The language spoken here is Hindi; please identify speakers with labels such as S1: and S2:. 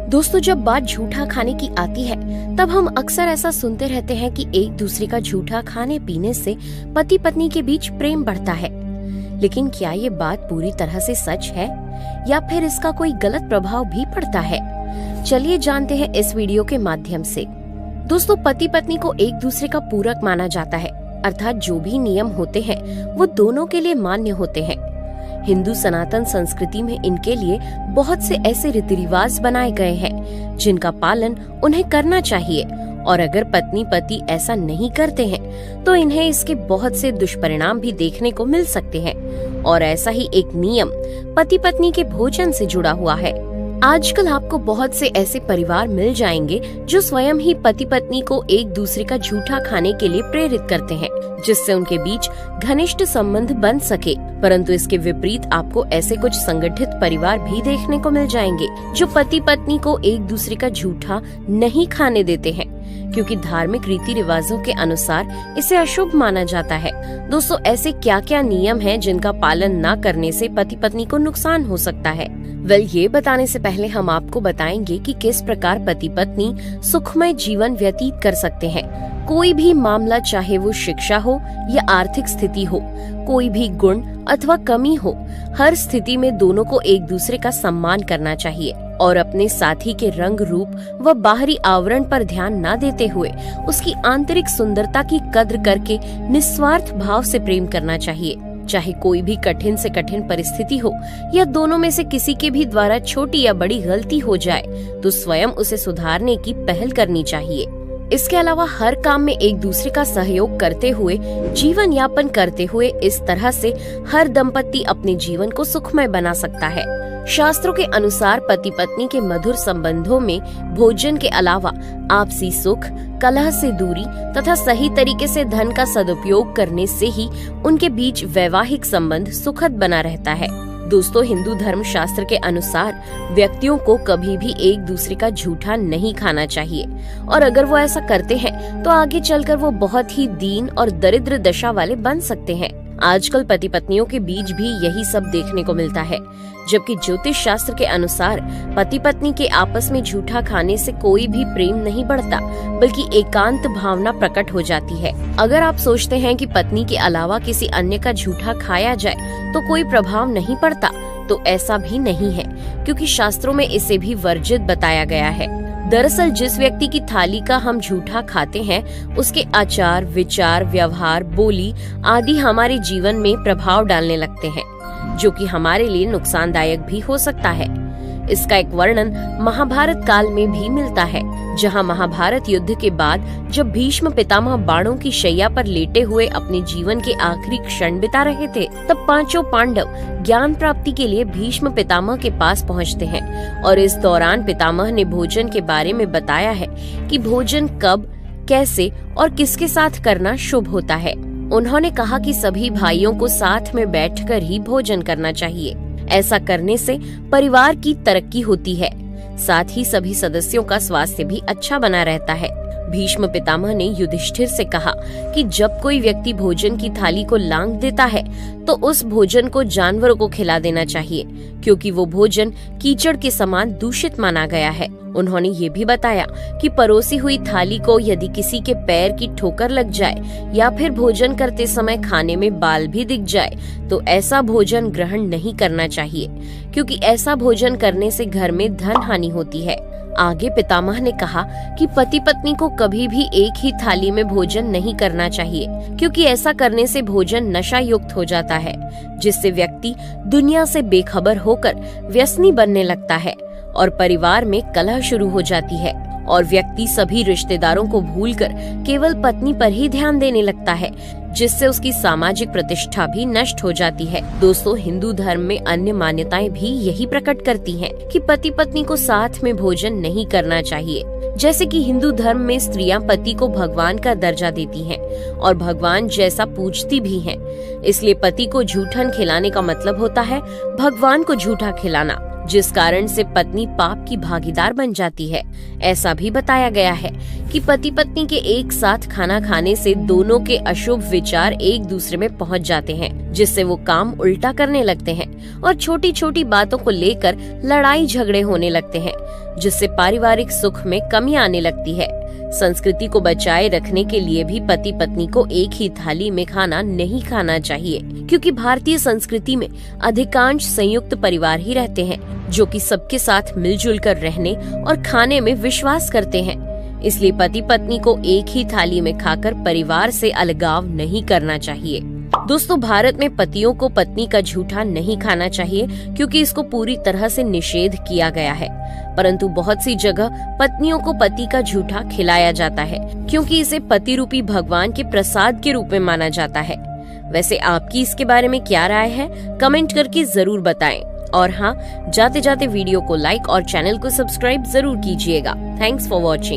S1: दोस्तों, जब बात झूठा खाने की आती है तब हम अक्सर ऐसा सुनते रहते हैं कि एक दूसरे का झूठा खाने पीने से पति पत्नी के बीच प्रेम बढ़ता है। लेकिन क्या ये बात पूरी तरह से सच है या फिर इसका कोई गलत प्रभाव भी पड़ता है? चलिए जानते हैं इस वीडियो के माध्यम से। दोस्तों, पति पत्नी को एक दूसरे का पूरक माना जाता है, अर्थात जो भी नियम होते हैं वो दोनों के लिए मान्य होते हैं। हिंदू सनातन संस्कृति में इनके लिए बहुत से ऐसे रीति रिवाज बनाए गए हैं जिनका पालन उन्हें करना चाहिए, और अगर पत्नी पति ऐसा नहीं करते हैं तो इन्हें इसके बहुत से दुष्परिणाम भी देखने को मिल सकते हैं। और ऐसा ही एक नियम पति पत्नी के भोजन से जुड़ा हुआ है। आजकल आपको बहुत से ऐसे परिवार मिल जाएंगे जो स्वयं ही पति पत्नी को एक दूसरे का झूठा खाने के लिए प्रेरित करते हैं, जिससे उनके बीच घनिष्ठ संबंध बन सके। परंतु इसके विपरीत आपको ऐसे कुछ संगठित परिवार भी देखने को मिल जाएंगे जो पति पत्नी को एक दूसरे का झूठा नहीं खाने देते हैं, क्योंकि धार्मिक रीति रिवाजों के अनुसार इसे अशुभ माना जाता है। दोस्तों, ऐसे क्या क्या नियम हैं जिनका पालन न करने से पति पत्नी को नुकसान हो सकता है? ये बताने से पहले हम आपको बताएंगे कि किस प्रकार पति पत्नी सुखमय जीवन व्यतीत कर सकते हैं। कोई भी मामला, चाहे वो शिक्षा हो या आर्थिक स्थिति हो, कोई भी गुण अथवा कमी हो, हर स्थिति में दोनों को एक दूसरे का सम्मान करना चाहिए और अपने साथी के रंग रूप व बाहरी आवरण पर ध्यान न देते हुए उसकी आंतरिक सुंदरता की कद्र करके निस्वार्थ भाव से प्रेम करना चाहिए। चाहे कोई भी कठिन से कठिन परिस्थिति हो या दोनों में से किसी के भी द्वारा छोटी या बड़ी गलती हो जाए तो स्वयं उसे सुधारने की पहल करनी चाहिए। इसके अलावा हर काम में एक दूसरे का सहयोग करते हुए जीवन यापन करते हुए इस तरह से हर दंपति अपने जीवन को सुखमय बना सकता है। शास्त्रों के अनुसार पति पत्नी के मधुर संबंधों में भोजन के अलावा आपसी सुख, कलह से दूरी तथा सही तरीके से धन का सदुपयोग करने से ही उनके बीच वैवाहिक संबंध सुखद बना रहता है। दोस्तों, हिंदू धर्म शास्त्र के अनुसार व्यक्तियों को कभी भी एक दूसरे का झूठा नहीं खाना चाहिए, और अगर वो ऐसा करते हैं तो आगे चलकर वो बहुत ही दीन और दरिद्र दशा वाले बन सकते हैं। आजकल पति पत्नियों के बीच भी यही सब देखने को मिलता है, जबकि ज्योतिष शास्त्र के अनुसार पति पत्नी के आपस में झूठा खाने से कोई भी प्रेम नहीं बढ़ता, बल्कि एकांत भावना प्रकट हो जाती है। अगर आप सोचते हैं कि पत्नी के अलावा किसी अन्य का झूठा खाया जाए तो कोई प्रभाव नहीं पड़ता, तो ऐसा भी नहीं है, क्योंकि शास्त्रों में इसे भी वर्जित बताया गया है। दरअसल जिस व्यक्ति की थाली का हम झूठा खाते हैं उसके आचार, विचार, व्यवहार, बोली आदि हमारे जीवन में प्रभाव डालने लगते हैं, जो कि हमारे लिए नुकसानदायक भी हो सकता है। इसका एक वर्णन महाभारत काल में भी मिलता है, जहां महाभारत युद्ध के बाद जब भीष्म पितामह बाणों की शैया पर लेटे हुए अपने जीवन के आखिरी क्षण बिता रहे थे, तब पांचों पांडव ज्ञान प्राप्ति के लिए भीष्म पितामह के पास पहुंचते हैं, और इस दौरान पितामह ने भोजन के बारे में बताया है कि भोजन कब, कैसे और किसके साथ करना शुभ होता है। उन्होंने कहा कि सभी भाइयों को साथ में बैठकर ही भोजन करना चाहिए। ऐसा करने से परिवार की तरक्की होती है, साथ ही सभी सदस्यों का स्वास्थ्य भी अच्छा बना रहता है। भीष्म पितामह ने युधिष्ठिर से कहा कि जब कोई व्यक्ति भोजन की थाली को लांघ देता है तो उस भोजन को जानवरों को खिला देना चाहिए, क्योंकि वो भोजन कीचड़ के समान दूषित माना गया है। उन्होंने ये भी बताया कि परोसी हुई थाली को यदि किसी के पैर की ठोकर लग जाए या फिर भोजन करते समय खाने में बाल भी दिख जाए तो ऐसा भोजन ग्रहण नहीं करना चाहिए, क्योंकि ऐसा भोजन करने से घर में धन हानि होती है। आगे पितामह ने कहा कि पति पत्नी को कभी भी एक ही थाली में भोजन नहीं करना चाहिए, क्योंकि ऐसा करने से भोजन नशा युक्त हो जाता है, जिससे व्यक्ति दुनिया से बेखबर होकर व्यसनी बनने लगता है और परिवार में कलह शुरू हो जाती है, और व्यक्ति सभी रिश्तेदारों को भूलकर केवल पत्नी पर ही ध्यान देने लगता है, जिससे उसकी सामाजिक प्रतिष्ठा भी नष्ट हो जाती है। दोस्तों, हिंदू धर्म में अन्य मान्यताएं भी यही प्रकट करती हैं कि पति पत्नी को साथ में भोजन नहीं करना चाहिए। जैसे कि हिंदू धर्म में स्त्रियां पति को भगवान का दर्जा देती हैं और भगवान जैसा पूजती भी हैं। इसलिए पति को झूठन खिलाने का मतलब होता है भगवान को झूठा खिलाना। जिस कारण से पत्नी पाप की भागीदार बन जाती है। ऐसा भी बताया गया है कि पति पत्नी के एक साथ खाना खाने से दोनों के अशुभ विचार एक दूसरे में पहुंच जाते हैं, जिससे वो काम उल्टा करने लगते हैं और छोटी छोटी बातों को लेकर लड़ाई झगड़े होने लगते हैं, जिससे पारिवारिक सुख में कमी आने लगती है। संस्कृति को बचाए रखने के लिए भी पति पत्नी को एक ही थाली में खाना नहीं खाना चाहिए, क्योंकि भारतीय संस्कृति में अधिकांश संयुक्त परिवार ही रहते हैं, जो कि सबके साथ मिलजुल कर रहने और खाने में विश्वास करते हैं। इसलिए पति पत्नी को एक ही थाली में खाकर परिवार से अलगाव नहीं करना चाहिए। दोस्तों, भारत में पतियों को पत्नी का झूठा नहीं खाना चाहिए, क्योंकि इसको पूरी तरह से निषेध किया गया है। परंतु बहुत सी जगह पत्नियों को पति का झूठा खिलाया जाता है, क्योंकि इसे पति रूपी भगवान के प्रसाद के रूप में माना जाता है। वैसे आपकी इसके बारे में क्या राय है, कमेंट करके जरूर बताएं। और हाँ, जाते जाते वीडियो को लाइक और चैनल को सब्सक्राइब जरूर कीजिएगा। Thanks for watching.